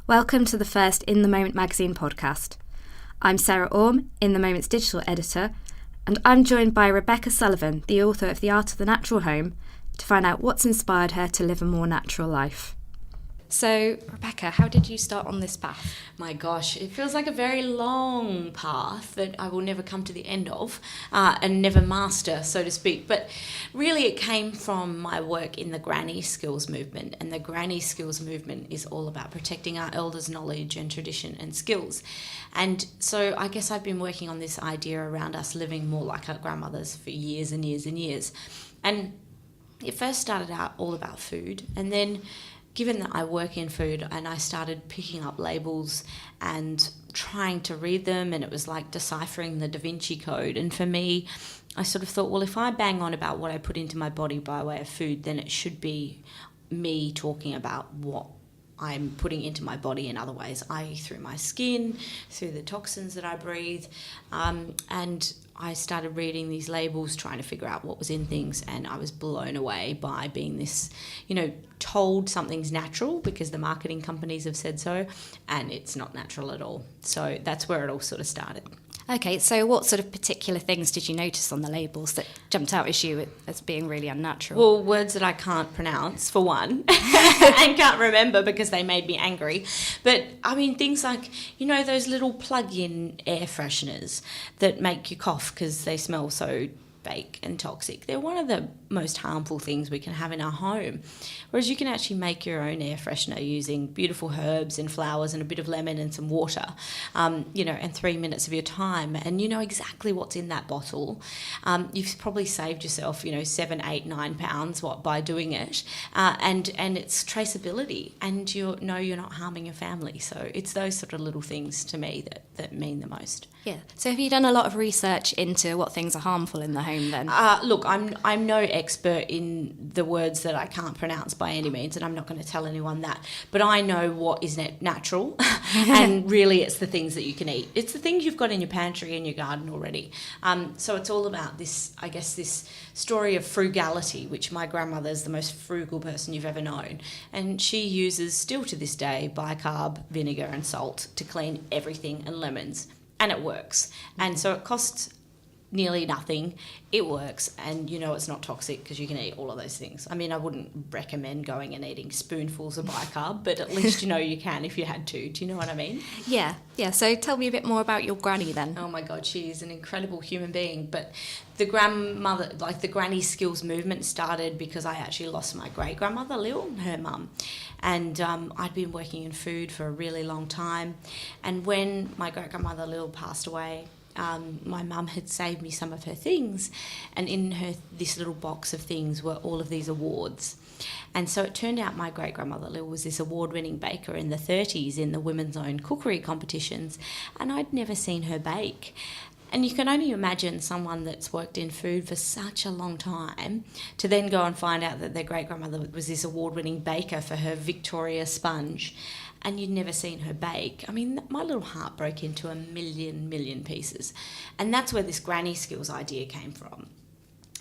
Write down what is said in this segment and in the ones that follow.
Welcome to the first In the Moment magazine podcast. I'm Sarah Orme, In the Moment's digital editor, and I'm joined by Rebecca Sullivan, the author of The Art of the Natural Home, to find out what's inspired her to live a more natural life. So, Rebecca, how did you start on this path? My gosh, it feels like a very long path that I will never come to the end of and never master, so to speak. But really it came from my work in the Granny Skills movement. And the Granny Skills movement is all about protecting our elders' knowledge and tradition and skills. And so I guess I've been working on this idea around us living more like our grandmothers for years and years and years. And it first started out all about food, and then given that I work in food and I started picking up labels and trying to read them, and it was like deciphering the Da Vinci Code. And for me, I sort of thought, well, if I bang on about what I put into my body by way of food, then it should be me talking about what I'm putting into my body in other ways, i.e. through my skin, through the toxins that I breathe. And I started reading these labels, trying to figure out what was in things, and I was blown away by being this, told something's natural because the marketing companies have said so, and it's not natural at all. So that's where it all sort of started. Okay, so what sort of particular things did you notice on the labels that jumped out at you as being really unnatural? Well, words that I can't pronounce, for one, and can't remember because they made me angry. But, things like, those little plug-in air fresheners that make you cough because they smell so fake and toxic. They're one of the most harmful things we can have in our home. Whereas you can actually make your own air freshener using beautiful herbs and flowers and a bit of lemon and some water, and 3 minutes of your time. And you know exactly what's in that bottle. You've probably saved yourself, 7, 8, 9 pounds by doing it. And it's traceability, and you're not harming your family. So it's those sort of little things to me that mean the most. Yeah. So have you done a lot of research into what things are harmful in the home then? Look, I'm no expert in the words that I can't pronounce by any means, and I'm not going to tell anyone that. But I know what is natural, and really it's the things that you can eat. It's the things you've got in your pantry and your garden already. So it's all about this story of frugality, which my grandmother is the most frugal person you've ever known. And she uses, still to this day, bicarb, vinegar and salt to clean everything, and lemons. And it works. And so it costs nearly nothing. It works, and it's not toxic because you can eat all of those things. I wouldn't recommend going and eating spoonfuls of bicarb, but at least you can if you had to. Do you know what I mean? Yeah. So tell me a bit more about your granny then. Oh my God, she is an incredible human being. But the grandmother, the Granny Skills movement started because I actually lost my great-grandmother, Lil, her mum. And I'd been working in food for a really long time. And when my great-grandmother, Lil, passed away, my mum had saved me some of her things, and in this little box of things were all of these awards. And so it turned out my great-grandmother Lil was this award-winning baker in the 30s in the women's own cookery competitions, and I'd never seen her bake. And you can only imagine someone that's worked in food for such a long time to then go and find out that their great-grandmother was this award-winning baker for her Victoria sponge, and you'd never seen her bake. My little heart broke into a million pieces. And that's where this Granny Skills idea came from,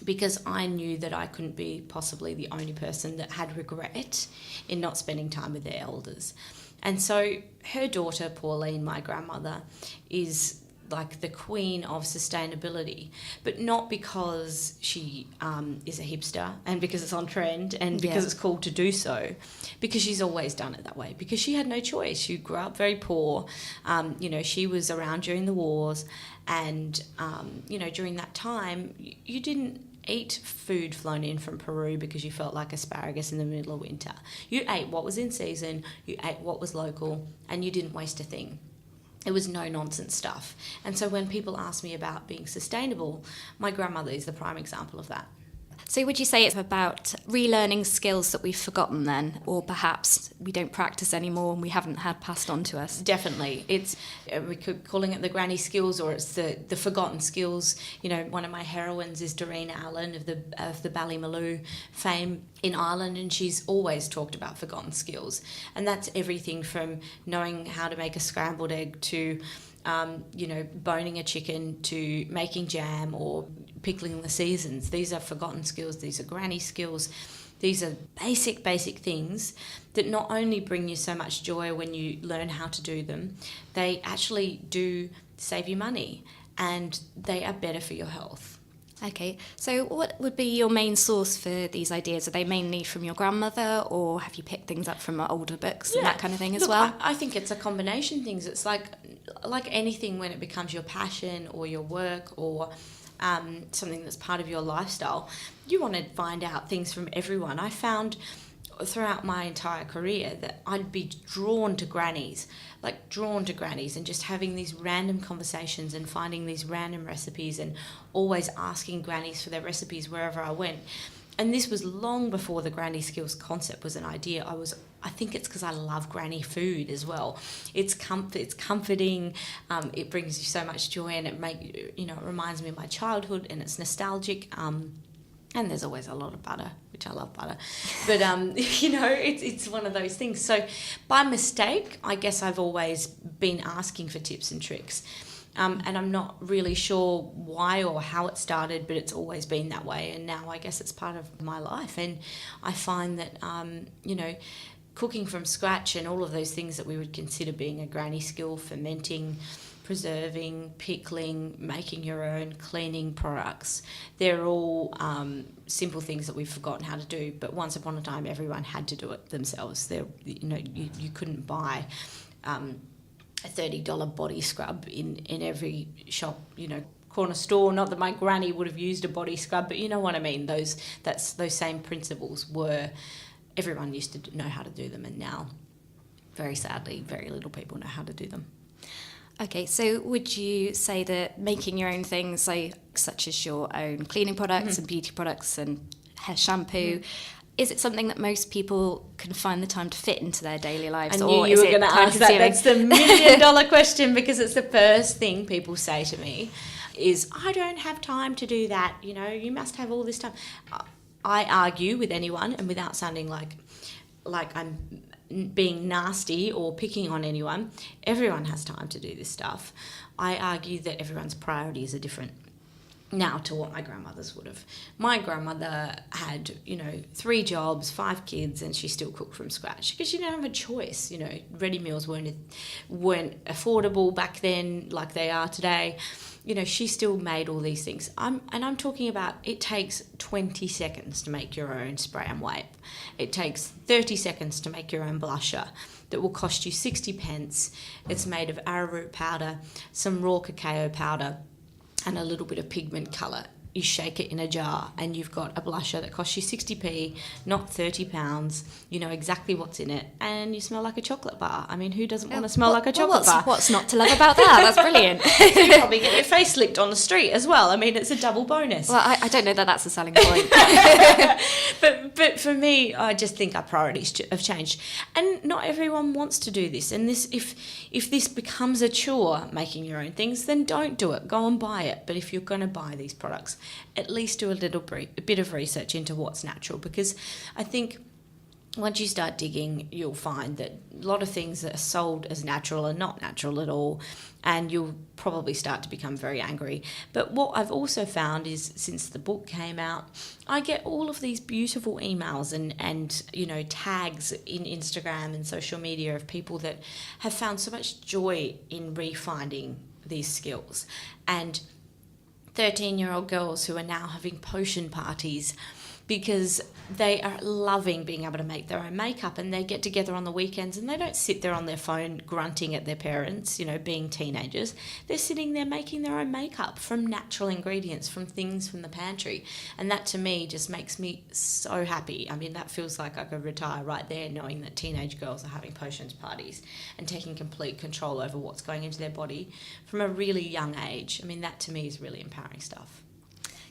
because I knew that I couldn't be possibly the only person that had regret in not spending time with their elders. And so her daughter, Pauline, my grandmother, is like the queen of sustainability, but not because she is a hipster and because it's on trend and because it's cool to do so, because she's always done it that way, because she had no choice. She grew up very poor. She was around during the wars, and during that time you didn't eat food flown in from Peru because you felt like asparagus in the middle of winter. You ate what was in season, you ate what was local, and you didn't waste a thing. It was no-nonsense stuff. And so when people ask me about being sustainable, my grandmother is the prime example of that. So would you say it's about relearning skills that we've forgotten then, or perhaps we don't practice anymore and we haven't had passed on to us? Definitely. It's we could calling it the granny skills, or it's the forgotten skills. One of my heroines is Doreen Allen of the Ballymaloe fame in Ireland, and she's always talked about forgotten skills. And that's everything from knowing how to make a scrambled egg to boning a chicken to making jam or pickling the seasons. These are forgotten skills. These are granny skills. These are basic things that not only bring you so much joy when you learn how to do them, they actually do save you money and they are better for your health. Okay, so what would be your main source for these ideas? Are they mainly from your grandmother, or have you picked things up from older books and that kind of thing as well? I think it's a combination of things. It's like anything, when it becomes your passion or your work or something that's part of your lifestyle, you want to find out things from everyone. I found throughout my entire career that I'd be drawn to grannies and just having these random conversations and finding these random recipes and always asking grannies for their recipes wherever I went. And this was long before the granny skills concept was an idea. I think it's because I love granny food as well. It's comforting. It brings you so much joy, and it reminds me of my childhood, and it's nostalgic. And there's always a lot of butter, which I love butter. But, it's one of those things. So by mistake, I guess I've always been asking for tips and tricks. And I'm not really sure why or how it started, but it's always been that way. And now I guess it's part of my life. And I find that, cooking from scratch and all of those things that we would consider being a granny skill, fermenting, preserving, pickling, making your own, cleaning products. They're all simple things that we've forgotten how to do, but once upon a time everyone had to do it themselves. You couldn't buy a $30 body scrub in every shop, corner store. Not that my granny would have used a body scrub, but you know what I mean. Those same principles everyone used to know how to do them, and now, very sadly, very little people know how to do them. Okay, so would you say that making your own things, such as your own cleaning products and beauty products and hair shampoo, is it something that most people can find the time to fit into their daily lives? I knew you were going to ask that. That's the $1 million question, because it's the first thing people say to me is, I don't have time to do that. You must have all this time. I argue with anyone, and without sounding like I'm being nasty or picking on anyone, everyone has time to do this stuff. I argue that everyone's priorities are different now to what my grandmother's would have. My grandmother had, 3 jobs, 5 kids, and she still cooked from scratch because she didn't have a choice. Ready meals weren't affordable back then like they are today. She still made all these things. I'm talking about, it takes 20 seconds to make your own spray and wipe. It takes 30 seconds to make your own blusher that will cost you 60 pence. It's made of arrowroot powder, some raw cacao powder, and a little bit of pigment colour. You shake it in a jar and you've got a blusher that costs you 60p, not £30. You know exactly what's in it, and you smell like a chocolate bar. I mean, who doesn't want to smell like a chocolate bar? What's not to love about that? That's brilliant. You probably get your face licked on the street as well. I mean, it's a double bonus. Well, I don't know that that's a selling point. But for me, I just think our priorities have changed. And not everyone wants to do this. And if this becomes a chore, making your own things, then don't do it. Go and buy it. But if you're going to buy these products, at least do a bit of research into what's natural, because I think once you start digging, you'll find that a lot of things that are sold as natural are not natural at all, and you'll probably start to become very angry. But what I've also found is, since the book came out, I get all of these beautiful emails and tags in Instagram and social media of people that have found so much joy in refinding these skills, and 13-year-old girls who are now having potion parties because they are loving being able to make their own makeup, and they get together on the weekends and they don't sit there on their phone grunting at their parents, being teenagers. They're sitting there making their own makeup from natural ingredients, from things from the pantry. And that to me just makes me so happy. I mean, that feels like I could retire right there, knowing that teenage girls are having potions parties and taking complete control over what's going into their body from a really young age. I mean, that to me is really empowering stuff.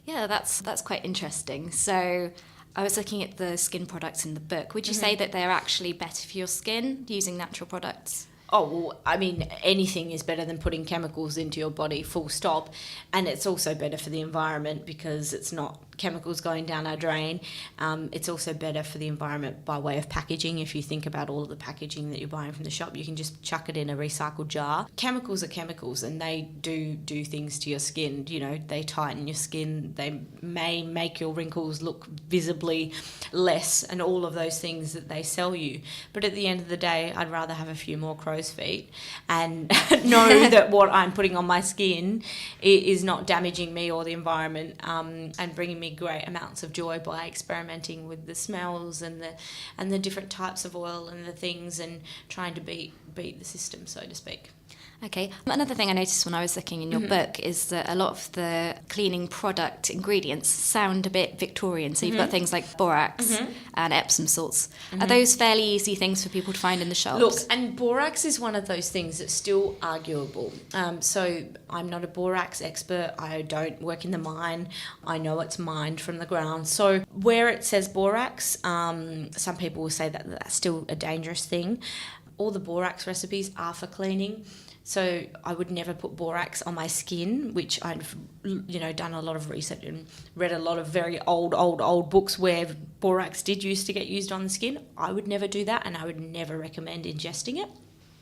Yeah, that's quite interesting. So I was looking at the skin products in the book. Would you say that they're actually better for your skin using natural products? Oh, well, I mean, anything is better than putting chemicals into your body, full stop. And it's also better for the environment because it's not chemicals going down our drain. It's also better for the environment by way of packaging. If you think about all of the packaging that you're buying from the shop, you can just chuck it in a recycled jar. Chemicals are chemicals, and they do things to your skin. You know, they tighten your skin, they may make your wrinkles look visibly less, and all of those things that they sell you. But at the end of the day, I'd rather have a few more crow's feet and know that what I'm putting on my skin is not damaging me or the environment, and bringing me great amounts of joy by experimenting with the smells and the different types of oil and the things, and trying to beat the system, so to speak. Okay. Another thing I noticed when I was looking in your book is that a lot of the cleaning product ingredients sound a bit Victorian. So you've got things like borax and Epsom salts. Are those fairly easy things for people to find in the shops? Look, and borax is one of those things that's still arguable. So I'm not a borax expert. I don't work in the mine. I know it's mined from the ground. So where it says borax, some people will say that that's still a dangerous thing. All the borax recipes are for cleaning. So I would never put borax on my skin, which I've, done a lot of research and read a lot of very old books where borax did used to get used on the skin. I would never do that, and I would never recommend ingesting it.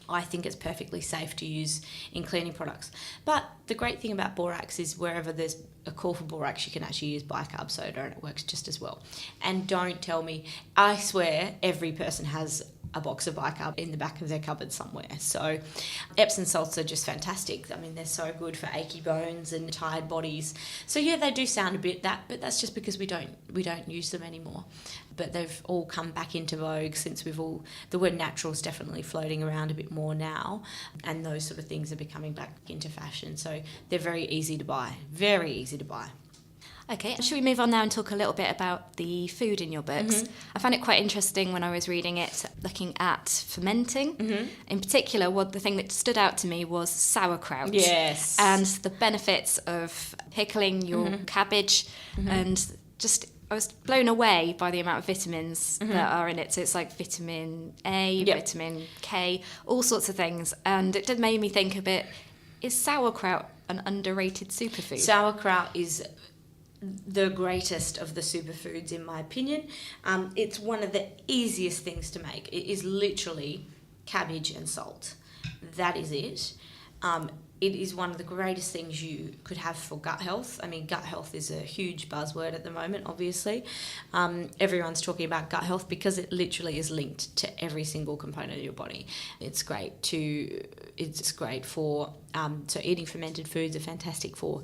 I think it's perfectly safe to use in cleaning products. But the great thing about borax is wherever there's a call for borax, you can actually use bicarb soda, and it works just as well. And don't tell me, I swear every person has a box of bicarb in the back of their cupboard somewhere. So Epsom salts are just fantastic. I mean, they're so good for achy bones and tired bodies. So yeah, they do sound a bit that, but that's just because we don't use them anymore. But they've all come back into vogue since the word natural is definitely floating around a bit more now, and those sort of things are becoming back into fashion. So they're very easy to buy. Very easy to buy. Okay, should we move on now and talk a little bit about the food in your books? I found it quite interesting when I was reading it, looking at fermenting. In particular, the thing that stood out to me was sauerkraut. Yes. And the benefits of pickling your cabbage, and just I was blown away by the amount of vitamins that are in it. So it's like vitamin A, vitamin K, all sorts of things. And it did made me think a bit, is sauerkraut an underrated superfood? Sauerkraut is the greatest of the superfoods, in my opinion. It's one of the easiest things to make. It is literally cabbage and salt. That is it. It is one of the greatest things you could have for gut health. I mean, gut health is a huge buzzword at the moment, obviously. Everyone's talking about gut health because it literally is linked to every single component of your body. It's great for, so eating fermented foods are fantastic for,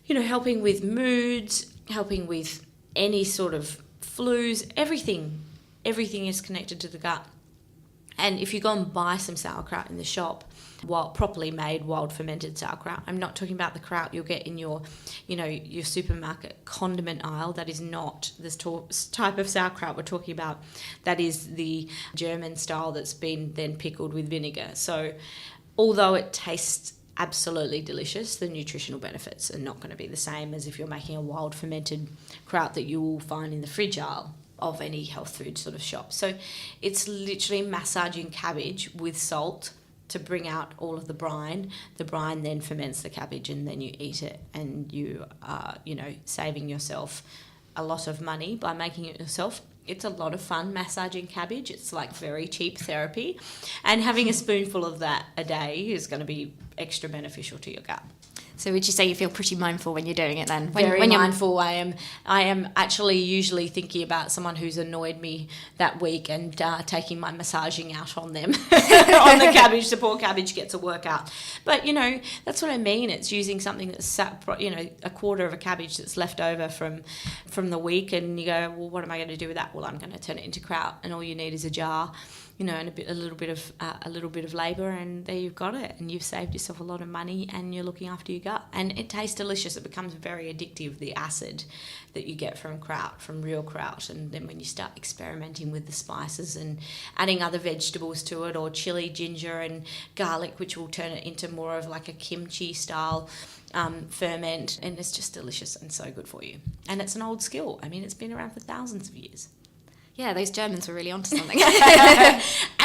helping with moods, helping with any sort of flus, everything is connected to the gut. And if you go and buy some sauerkraut in the shop, properly made wild fermented sauerkraut, I'm not talking about the kraut you'll get in your supermarket condiment aisle. That is not this type of sauerkraut we're talking about. That is the German style that's been then pickled with vinegar. So although it tastes absolutely delicious, the nutritional benefits are not going to be the same as if you're making a wild fermented kraut that you will find in the fridge aisle of any health food sort of shop. So it's literally massaging cabbage with salt to bring out all of the brine. The brine then ferments the cabbage, and then you eat it, and you are, saving yourself a lot of money by making it yourself. It's a lot of fun massaging cabbage. It's like very cheap therapy, and having a spoonful of that a day is going to be extra beneficial to your gut. So would you say you feel pretty mindful when you're doing it then? Very mindful. I am actually usually thinking about someone who's annoyed me that week and taking my massaging out on them on the cabbage. The poor cabbage gets a workout. But, that's what I mean. It's using something that's, a quarter of a cabbage that's left over from the week, and you go, well, what am I going to do with that? Well, I'm going to turn it into kraut, and all you need is a jar, and a little bit of labour, and there you've got it, and you've saved yourself a lot of money, and you're looking after your gut, and it tastes delicious. It becomes very addictive, the acid that you get from kraut, from real kraut, and then when you start experimenting with the spices and adding other vegetables to it, or chili, ginger and garlic, which will turn it into more of like a kimchi style ferment, and it's just delicious and so good for you. And it's an old skill. I mean, it's been around for thousands of years. Yeah, those Germans were really onto something.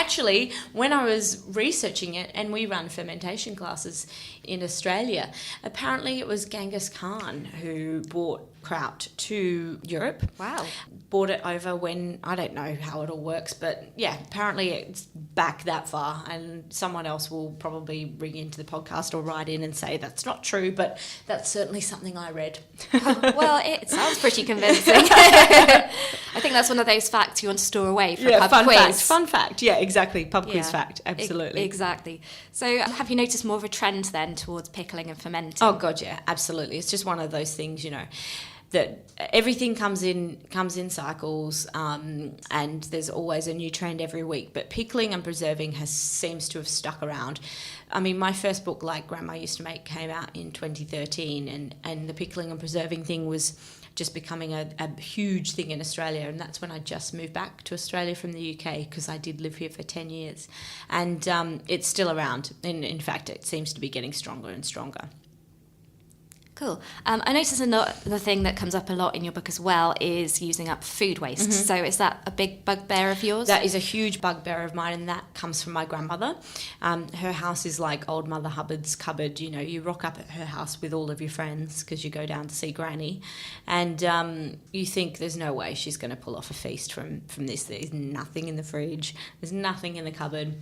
actually, when I was researching it, and we run fermentation classes in Australia, apparently it was Genghis Khan who brought kraut to Europe. Wow. Brought it over when, I don't know how it all works, but yeah, apparently it's back that far, and someone else will probably ring into the podcast or write in and say that's not true, but that's certainly something I read. Well, it sounds pretty convincing. I think that's one of those facts you want to store away for a pub quiz. Fun fact, yeah, exactly, pub quiz fact, absolutely. Exactly. So have you noticed more of a trend then towards pickling and fermenting? Oh God, yeah, absolutely. It's just one of those things, that everything comes in cycles, and there's always a new trend every week. But pickling and preserving seems to have stuck around. I mean, my first book, Like Grandma Used to Make, came out in 2013, and the pickling and preserving thing was just becoming a huge thing in Australia, and that's when I just moved back to Australia from the UK, because I did live here for 10 years, and it's still around, and in fact it seems to be getting stronger and stronger. Cool. I noticed another thing that comes up a lot in your book as well is using up food waste. Mm-hmm. So is that a big bugbear of yours? That is a huge bugbear of mine, and that comes from my grandmother. Her house is like old Mother Hubbard's cupboard. You rock up at her house with all of your friends because you go down to see Granny, and you think there's no way she's going to pull off a feast from this. There's nothing in the fridge. There's nothing in the cupboard.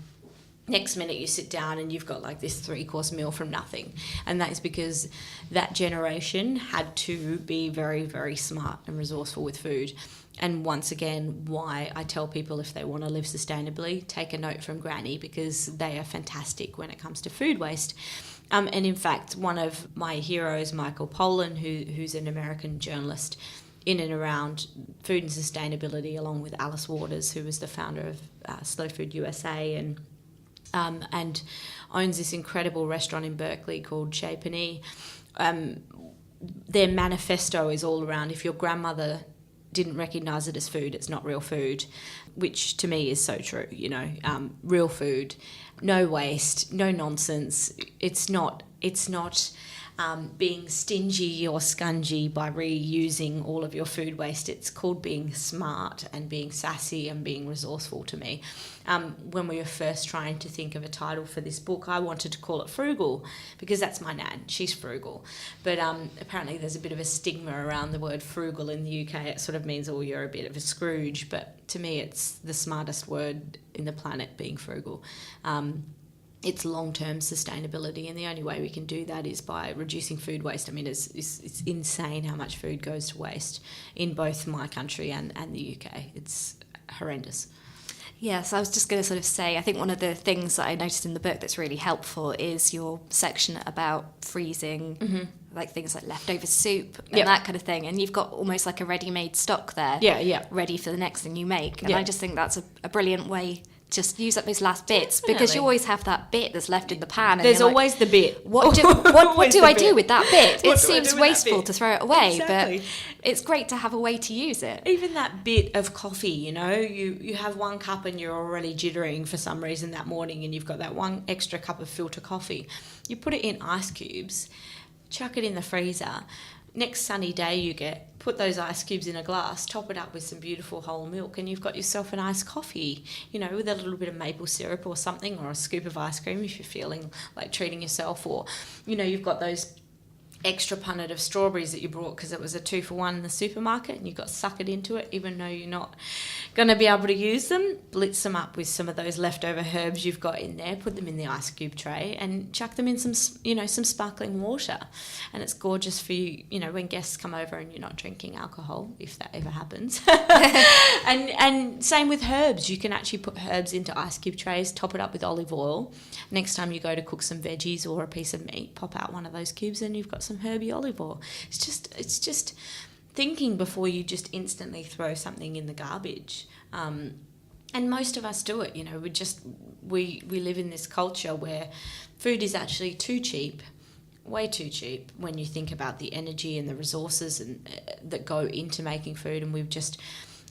Next minute you sit down and you've got like this 3-course meal from nothing. And that is because that generation had to be very, very smart and resourceful with food. And once again, why I tell people, if they want to live sustainably, take a note from Granny, because they are fantastic when it comes to food waste. And in fact, one of my heroes, Michael Pollan, who's an American journalist in and around food and sustainability, along with Alice Waters, who was the founder of Slow Food USA, and owns this incredible restaurant in Berkeley called Chez Panisse. Their manifesto is all around, if your grandmother didn't recognise it as food, it's not real food, which to me is so true. Real food, no waste, no nonsense. It's not being stingy or scungy by reusing all of your food waste. It's called being smart and being sassy and being resourceful to me. When we were first trying to think of a title for this book, I wanted to call it Frugal, because that's my nan. She's frugal. But apparently there's a bit of a stigma around the word frugal in the UK. It sort of means, oh, you're a bit of a Scrooge. But to me, it's the smartest word in the planet, being frugal. It's long-term sustainability, and the only way we can do that is by reducing food waste. I mean, it's insane how much food goes to waste in both my country and the UK. It's horrendous. Yes, I was just going to sort of say, I think one of the things that I noticed in the book that's really helpful is your section about freezing, like things like leftover soup and that kind of thing. And you've got almost like a ready-made stock there, ready for the next thing you make. And I just think that's a brilliant way. Just use up those last bits. Definitely. Because you always have that bit that's left in the pan. And there's always the bit. What do I do with that bit? It seems wasteful to throw it away, but it's great to have a way to use it. Even that bit of coffee, you have 1 cup and you're already jittering for some reason that morning, and you've got that 1 extra cup of filter coffee. You put it in ice cubes, chuck it in the freezer. Next sunny day put those ice cubes in a glass, top it up with some beautiful whole milk, and you've got yourself an iced coffee, with a little bit of maple syrup or something, or a scoop of ice cream if you're feeling like treating yourself, or, you've got those extra punnet of strawberries that you brought because it was a 2-for-1 in the supermarket, and you've got suckered into it even though you're not going to be able to use them. Blitz them up with some of those leftover herbs you've got in there, put them in the ice cube tray, and chuck them in some sparkling water, and it's gorgeous for you, when guests come over and you're not drinking alcohol, if that ever happens. and same with herbs. You can actually put herbs into ice cube trays, top it up with olive oil. Next time you go to cook some veggies or a piece of meat, pop out one of those cubes and you've got some herby olive oil. It's just thinking before you just instantly throw something in the garbage. And most of us do it. We live in this culture where food is actually too cheap, way too cheap, when you think about the energy and the resources that go into making food, and we've just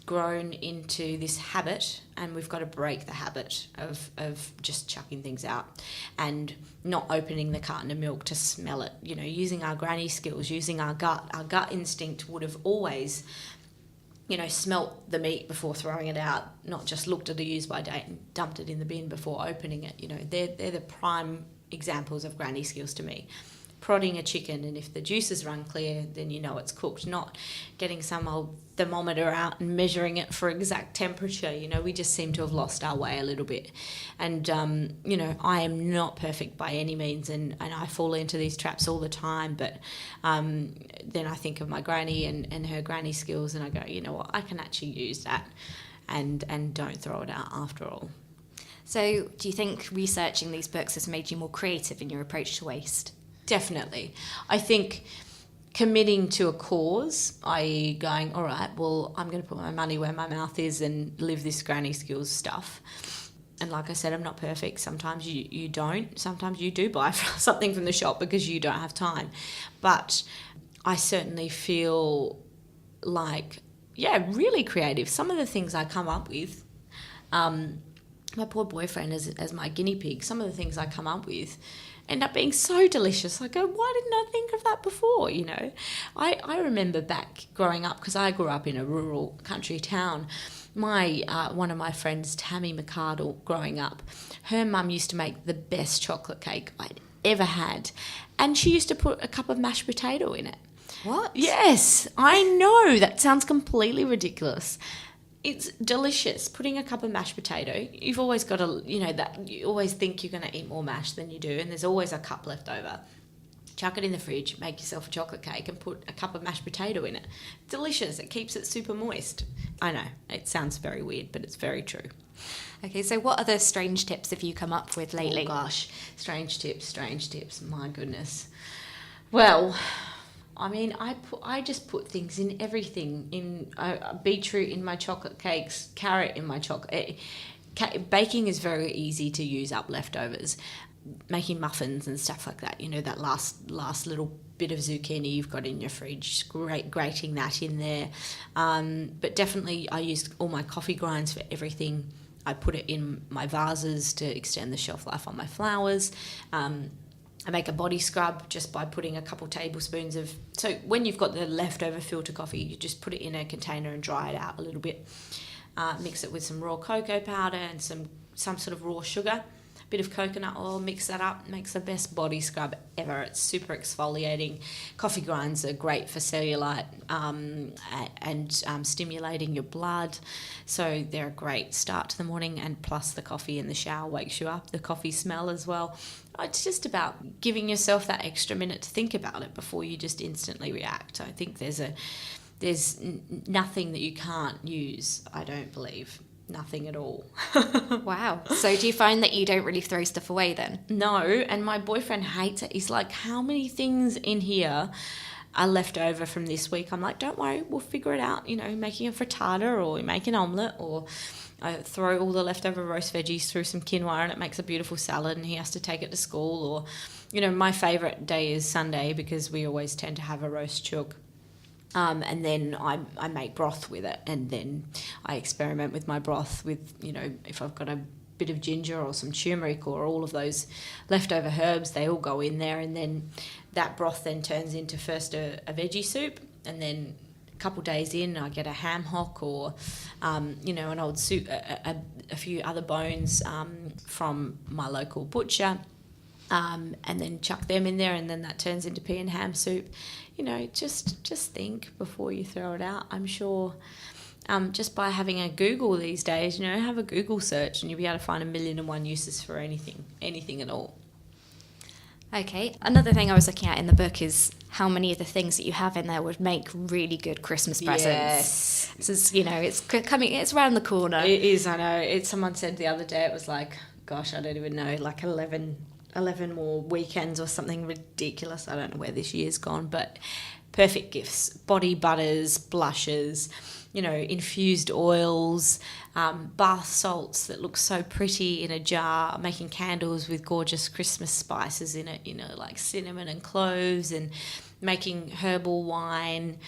grown into this habit, and we've got to break the habit of just chucking things out and not opening the carton of milk to smell it. Using our granny skills, using our gut. Our gut instinct would have always smelt the meat before throwing it out, not just looked at a use-by date and dumped it in the bin before opening it. They're the prime examples of granny skills to me. Prodding a chicken, and if the juices run clear, then you know it's cooked, not getting some old thermometer out and measuring it for exact temperature. We just seem to have lost our way a little bit. And, I am not perfect by any means, and I fall into these traps all the time. But then I think of my granny and her granny skills, and I go, you know what, I can actually use that and don't throw it out after all. So do you think researching these books has made you more creative in your approach to waste? Definitely. I think committing to a cause, i.e. going, all right, well, I'm going to put my money where my mouth is and live this granny skills stuff. And like I said, I'm not perfect. Sometimes you don't. Sometimes you do buy something from the shop because you don't have time. But I certainly feel like, really creative. Some of the things I come up with, my poor boyfriend as my guinea pig, some of the things I come up with end up being so delicious. I go, why didn't I think of that before? I remember back growing up, because I grew up in a rural country town. My one of my friends, Tammy McCardle, growing up, her mum used to make the best chocolate cake I'd ever had, and she used to put a cup of mashed potato in it. What? Yes, I know, that sounds completely ridiculous. It's delicious. Putting a cup of mashed potato, you've always got to, that you always think you're going to eat more mash than you do, and there's always a cup left over. Chuck it in the fridge, make yourself a chocolate cake and put a cup of mashed potato in it. Delicious. It keeps it super moist. I know, it sounds very weird, but it's very true. Okay, so what other strange tips have you come up with lately? Oh gosh, strange tips, my goodness. Well, I mean, I just put things in everything. In beetroot in my chocolate cakes, carrot in my chocolate. Baking is very easy to use up leftovers. Making muffins and stuff like that. That last little bit of zucchini you've got in your fridge, grating that in there. But definitely, I use all my coffee grinds for everything. I put it in my vases to extend the shelf life on my flowers. I make a body scrub just by putting a couple tablespoons of... So when you've got the leftover filter coffee, you just put it in a container and dry it out a little bit. Mix it with some raw cocoa powder and some sort of raw sugar. A bit of coconut oil, mix that up, makes the best body scrub ever. It's super exfoliating. Coffee grinds are great for cellulite and stimulating your blood. So they're a great start to the morning, and plus the coffee in the shower wakes you up, the coffee smell as well. It's just about giving yourself that extra minute to think about it before you just instantly react. I think there's nothing that you can't use, I don't believe. Nothing at all. Wow. So do you find that you don't really throw stuff away then? No, and my boyfriend hates it. He's like, how many things in here are left over from this week? I'm like, don't worry, we'll figure it out. Making a frittata or make an omelette, or I throw all the leftover roast veggies through some quinoa and it makes a beautiful salad, and he has to take it to school. Or, my favourite day is Sunday because we always tend to have a roast chook. And then I make broth with it, and then I experiment with my broth with, if I've got a bit of ginger or some turmeric or all of those leftover herbs, they all go in there, and then that broth then turns into first a veggie soup, and then a couple days in I get a ham hock or, an old soup, a few other bones from my local butcher. And then chuck them in there, and then that turns into pea and ham soup. Just think before you throw it out. I'm sure just by having a Google these days, have a Google search and you'll be able to find 1,000,001 uses for anything at all. Okay, another thing I was looking at in the book is how many of the things that you have in there would make really good Christmas presents. Yes. So it's around the corner. It is, I know. Someone said the other day, it was like, gosh, I don't even know, like 11 more weekends or something ridiculous. I don't know where this year's gone, but perfect gifts. Body butters, blushes, infused oils, bath salts that look so pretty in a jar, making candles with gorgeous Christmas spices in it, like cinnamon and cloves, and making herbal wine,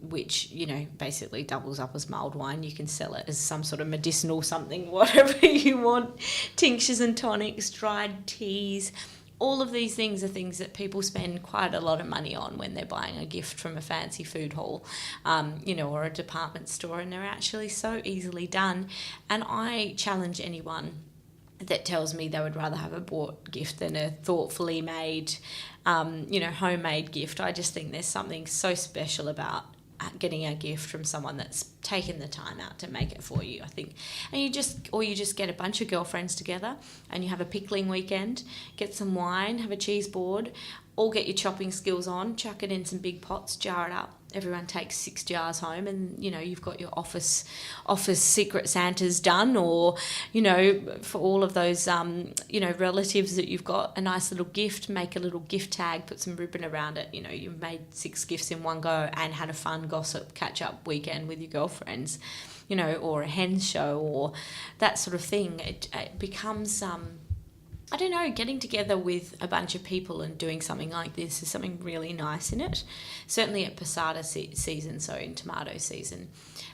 which, basically doubles up as mulled wine. You can sell it as some sort of medicinal something, whatever you want. Tinctures and tonics, dried teas, all of these things are things that people spend quite a lot of money on when they're buying a gift from a fancy food hall, or a department store, and they're actually so easily done. And I challenge anyone that tells me they would rather have a bought gift than a thoughtfully made, homemade gift. I just think there's something so special about getting a gift from someone that's taken the time out to make it for you, I think. And you just get a bunch of girlfriends together and you have a pickling weekend, get some wine, have a cheese board, all get your chopping skills on, chuck it in some big pots, jar it up. Everyone takes 6 jars home, and you've got your office secret Santas done, or for all of those relatives that you've got, a nice little gift. Make a little gift tag, put some ribbon around it. You've made 6 gifts in one go and had a fun gossip catch up weekend with your girlfriends, or a hen show or that sort of thing. It becomes I don't know, getting together with a bunch of people and doing something like this is something really nice in it. Certainly at passata season, so in tomato season,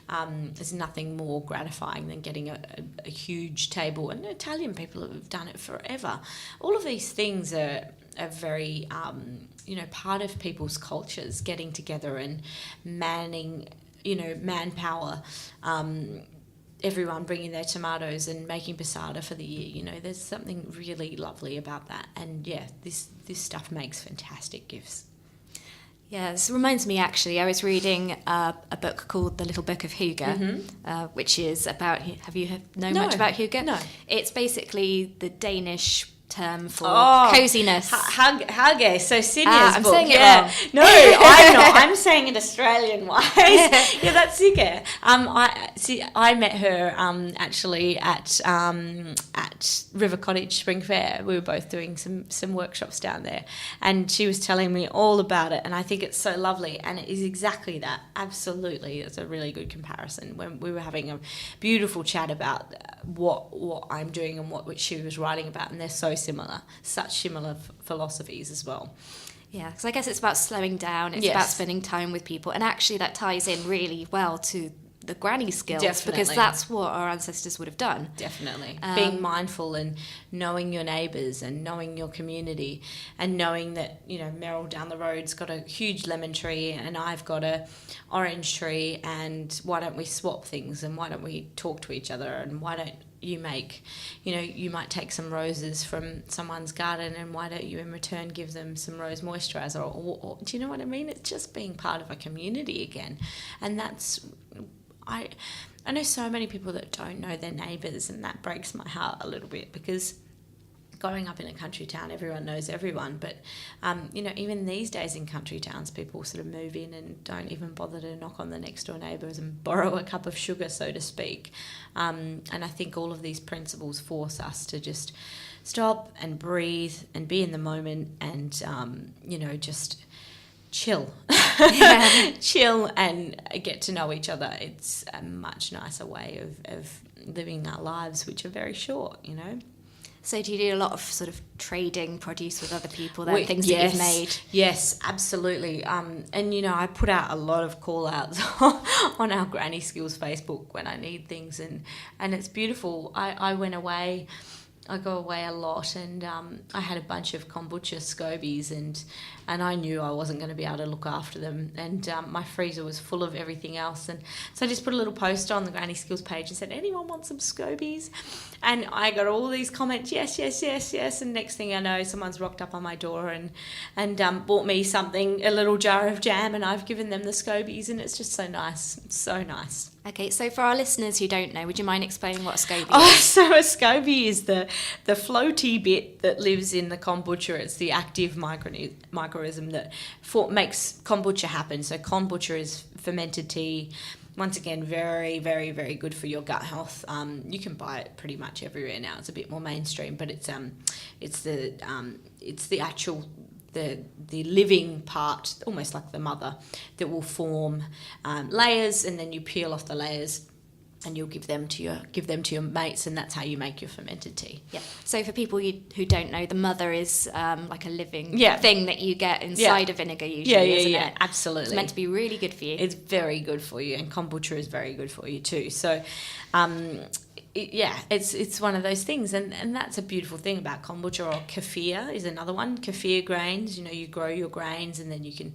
there's nothing more gratifying than getting a huge table. And Italian people have done it forever. All of these things are very, part of people's cultures, getting together and manning, manpower, everyone bringing their tomatoes and making passata for the year. There's something really lovely about that. And yeah, this stuff makes fantastic gifts. Yeah, this reminds me, actually, I was reading a book called The Little Book of Hygge, which is about, have you known much about Hygge? No. It's basically the Danish term for coziness. Hygge, so Sydney's I'm book. saying it wrong. No, I'm not. I'm saying it Australian wise. Yeah, that's Hygge. I met her actually at River Cottage Spring Fair. We were both doing some workshops down there, and she was telling me all about it. And I think it's so lovely, and it is exactly that. Absolutely, it's a really good comparison. When we were having a beautiful chat about what I'm doing and what she was writing about, and they're so similar, such similar philosophies as well. Yeah, because I guess it's about slowing down, it's about spending time with people, and actually that ties in really well to the granny skills. Definitely. Because that's what our ancestors would have done. Definitely. Being mindful and knowing your neighbours and knowing your community, and knowing that, Meryl down the road's got a huge lemon tree and I've got a orange tree, and why don't we swap things, and why don't we talk to each other, and why don't you make, you might take some roses from someone's garden, and why don't you in return give them some rose moisturiser, or do you know what I mean? It's just being part of a community again. And that's, I know so many people that don't know their neighbours, and that breaks my heart a little bit, because growing up in a country town, everyone knows everyone, but even these days in country towns, people sort of move in and don't even bother to knock on the next door neighbours and borrow a cup of sugar, so to speak. And I think all of these principles force us to just stop and breathe and be in the moment, and just chill. Chill and get to know each other. It's a much nicer way of living our lives, which are very short, So do you do a lot of sort of trading produce with other people, things that you've made? Yes, absolutely. And, I put out a lot of call-outs on our Granny Skills Facebook when I need things, and it's beautiful. I go away a lot, and I had a bunch of kombucha scobies, and I knew I wasn't going to be able to look after them, and my freezer was full of everything else, and so I just put a little post on the Granny Skills page and said, anyone want some scobies? And I got all these comments, yes, and next thing I know, someone's rocked up on my door and bought me something, a little jar of jam, and I've given them the scobies, and it's just so nice, so nice. Okay, so for our listeners who don't know, would you mind explaining what a SCOBY is? Oh, so a SCOBY is the floaty bit that lives in the kombucha. It's the active microorganism that makes kombucha happen. So kombucha is fermented tea. Once again, very, very, very good for your gut health. You can buy it pretty much everywhere now. It's a bit more mainstream, but it's the actual the living part, almost like the mother, that will form layers, and then you peel off the layers, and you'll give them to your mates, and that's how you make your fermented tea. Yeah. So for people who don't know, the mother is like a living thing that you get inside of vinegar usually, isn't it? Absolutely. It's meant to be really good for you. It's very good for you, and kombucha is very good for you too. So it's one of those things, and that's a beautiful thing about kombucha. Or kefir is another one. Kefir grains, you grow your grains, and then you can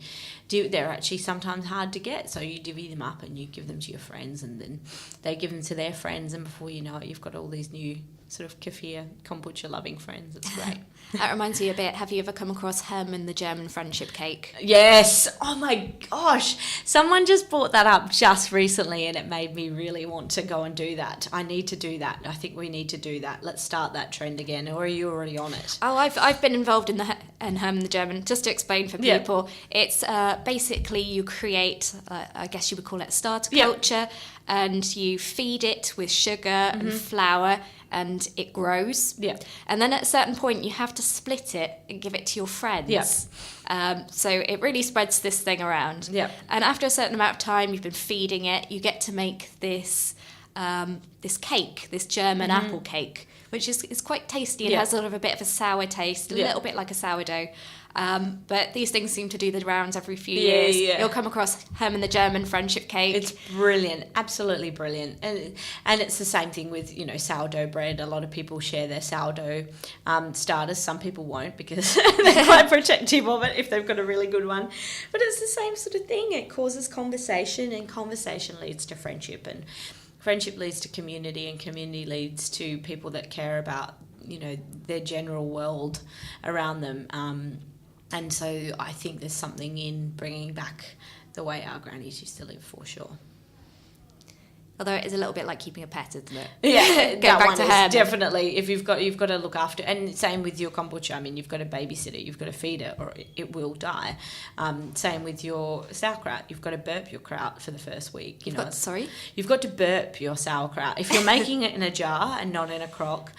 they're actually sometimes hard to get, so you divvy them up and you give them to your friends, and then they give them to their friends, and before you know it, you've got all these new sort of kefir kombucha loving friends. It's great. That reminds me a bit, have you ever come across Herman the German friendship cake? Yes. Oh my gosh. Someone just brought that up just recently, and it made me really want to go and do that. I need to do that. I think we need to do that. Let's start that trend again. Or are you already on it? Oh, I've been involved in Herman the German. Just to explain for people, it's basically you create, I guess you would call it a starter culture, and you feed it with sugar and flour, and it grows. Yeah. And then at a certain point, you have to split it and give it to your friends. Yeah. So it really spreads this thing around. Yeah. And after a certain amount of time, you've been feeding it, you get to make this this cake, this German apple cake, which is quite tasty and has sort of a bit of a sour taste, a little bit like a sourdough. But these things seem to do the rounds every few years. Yeah. You'll come across Herman the German friendship cake. It's brilliant, absolutely brilliant. And it's the same thing with, sourdough bread. A lot of people share their sourdough starters. Some people won't because they're quite protective of it if they've got a really good one. But it's the same sort of thing. It causes conversation, and conversation leads to friendship, and friendship leads to community, and community leads to people that care about, their general world around them. And so I think there's something in bringing back the way our grannies used to live, for sure. Although it is a little bit like keeping a pet, isn't it? Yeah, that one is definitely, if you've got to look after, and same with your kombucha. I mean, you've got to babysit it, you've got to feed it, or it will die. Same with your sauerkraut. You've got to burp your kraut for the first week. You've got to burp your sauerkraut. If you're making it in a jar and not in a crock,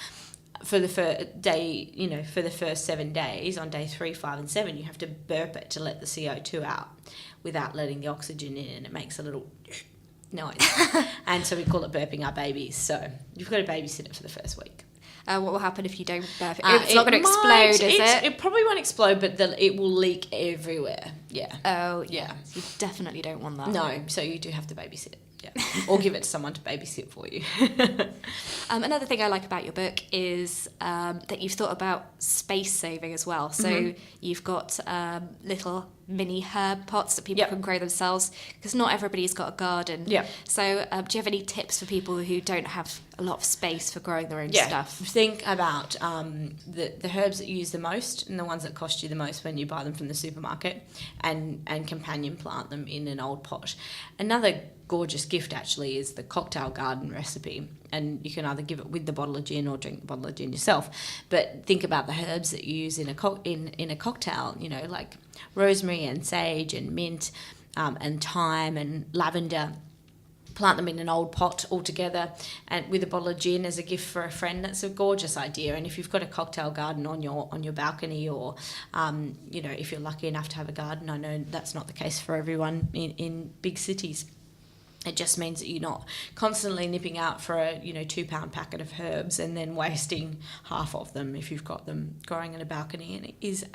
for the first day, for the first 7 days, on day 3, 5, and 7, you have to burp it to let the CO2 out without letting the oxygen in, and it makes a little noise. And so we call it burping our babies. So you've got to babysit it for the first week. What will happen if you don't burp it? It's not going to explode, is it? It probably won't explode, but it will leak everywhere. Yeah. Oh, yeah. You definitely don't want that. No, so you do have to babysit it. Yeah. Or give it to someone to babysit for you. Another thing I like about your book is that you've thought about space saving as well. So you've got little mini herb pots that people can grow themselves, because not everybody's got a garden. Yeah. So do you have any tips for people who don't have a lot of space for growing their own stuff? Think about the herbs that you use the most and the ones that cost you the most when you buy them from the supermarket, and companion plant them in an old pot. Another gorgeous gift actually is the cocktail garden recipe, and you can either give it with the bottle of gin or drink the bottle of gin yourself. But think about the herbs that you use in a cocktail, like rosemary and sage and mint and thyme and lavender. Plant them in an old pot all together, and with a bottle of gin as a gift for a friend. That's a gorgeous idea. And if you've got a cocktail garden on your balcony, or if you're lucky enough to have a garden, I know that's not the case for everyone in big cities. It just means that you're not constantly nipping out for a £2 packet of herbs and then wasting half of them if you've got them growing in a balcony. And it is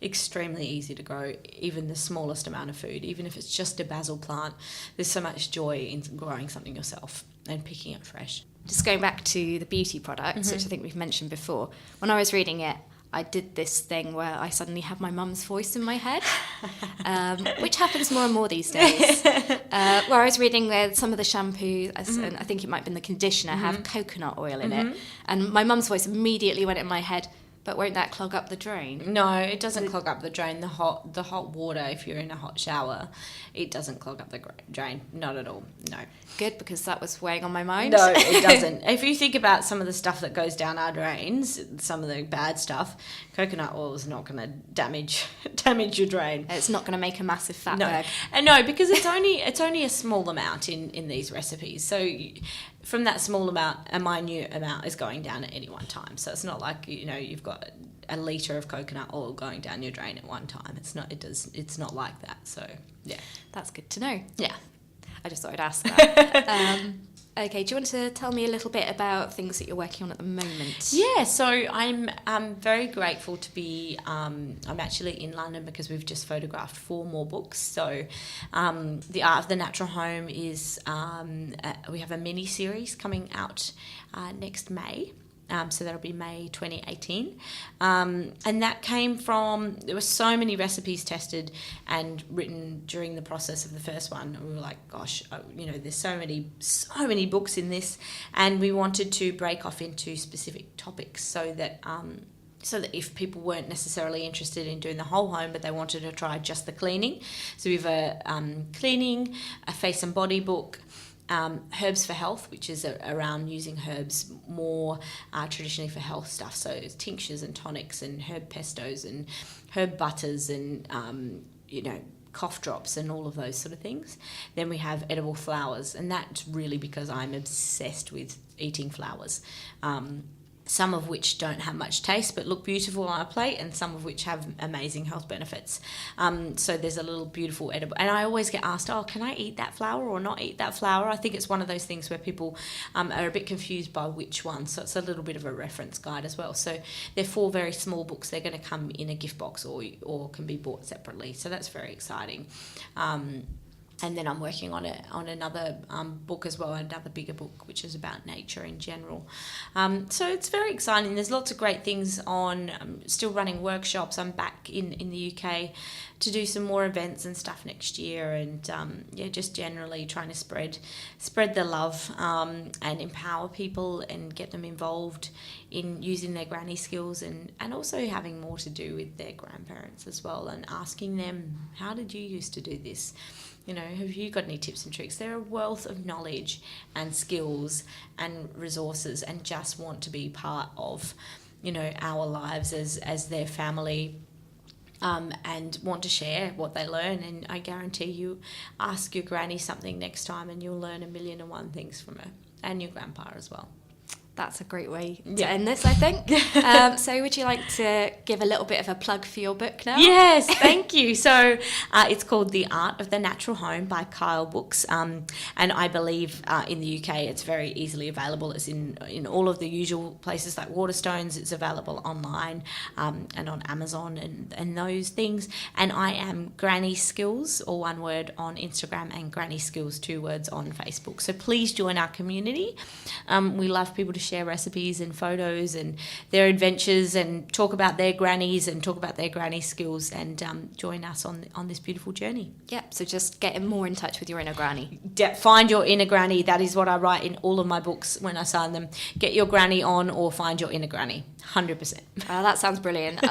extremely easy to grow even the smallest amount of food, even if it's just a basil plant. There's so much joy in growing something yourself and picking it fresh. Just going back to the beauty products, which I think we've mentioned before, when I was reading it, I did this thing where I suddenly have my mum's voice in my head, which happens more and more these days. Where I was reading some of the shampoos, and I think it might have been the conditioner, have coconut oil in it. And my mum's voice immediately went in my head, but won't that clog up the drain? No, it doesn't clog up the drain. The hot water, if you're in a hot shower, it doesn't clog up the drain. Not at all, no. Good, because that was weighing on my mind. No, it doesn't. If you think about some of the stuff that goes down our drains, some of the bad stuff, coconut oil is not going to damage your drain. It's not going to make a massive fat bag. And no, because it's only a small amount in these recipes. So from that small amount, a minute amount is going down at any one time. So it's not like you've got a litre of coconut oil going down your drain at one time. It's not like that. So yeah, that's good to know. Yeah. I just thought I'd ask that. Okay, do you want to tell me a little bit about things that you're working on at the moment? Yeah, so I'm very grateful to be, I'm actually in London because we've just photographed 4 more books. So The Art of the Natural Home is, we have a mini-series coming out next May. So that'll be May 2018. And that came from, there were so many recipes tested and written during the process of the first one. We were like, gosh, there's so many books in this. And we wanted to break off into specific topics so that if people weren't necessarily interested in doing the whole home, but they wanted to try just the cleaning. So we have a cleaning, a face and body book, Herbs for Health, which is around using herbs more traditionally for health stuff. So it's tinctures and tonics and herb pestos and herb butters and, cough drops and all of those sort of things. Then we have edible flowers, and that's really because I'm obsessed with eating flowers. Some of which don't have much taste but look beautiful on a plate, and some of which have amazing health benefits. So there's a little beautiful edible, and I always get asked, can I eat that flower or not eat that flower? I think it's one of those things where people are a bit confused by which one, so it's a little bit of a reference guide as well. So they're 4 very small books. They're going to come in a gift box or can be bought separately, so that's very exciting. And then I'm working on another book as well, another bigger book, which is about nature in general. So it's very exciting. There's lots of great things on. I'm still running workshops. I'm back in the UK to do some more events and stuff next year. And just generally trying to spread the love and empower people and get them involved in using their granny skills and also having more to do with their grandparents as well, and asking them, how did you used to do this? Have you got any tips and tricks? They're a wealth of knowledge and skills and resources, and just want to be part of, our lives as their family, and want to share what they learn. And I guarantee you, ask your granny something next time and you'll learn 1,000,001 things from her, and your grandpa as well. That's a great way to end this, I think. So would you like to give a little bit of a plug for your book now? Yes, thank you. So it's called The Art of the Natural Home by Kyle Books. And I believe in the UK it's very easily available. It's in all of the usual places like Waterstones. It's available online and on Amazon and those things. And I am Granny Skills, all one word, on Instagram, and Granny Skills, 2 words, on Facebook. So please join our community. We love people to share recipes and photos and their adventures and talk about their grannies and talk about their granny skills, and join us on this beautiful journey. Yep, so just getting more in touch with your inner granny. Find your inner granny. That is what I write in all of my books when I sign them. Get your granny on, or find your inner granny. 100%. That sounds brilliant.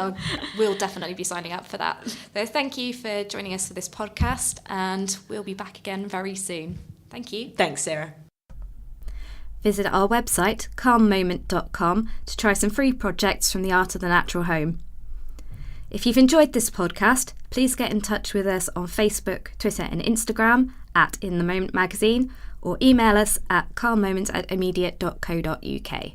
We'll definitely be signing up for that. So thank you for joining us for this podcast, and we'll be back again very soon. Thank you. Thanks, Sarah. Visit our website, calmmoment.com, to try some free projects from the Art of the Natural Home. If you've enjoyed this podcast, please get in touch with us on Facebook, Twitter and Instagram @InTheMomentMagazine, or email us at calmmoments@immediate.co.uk.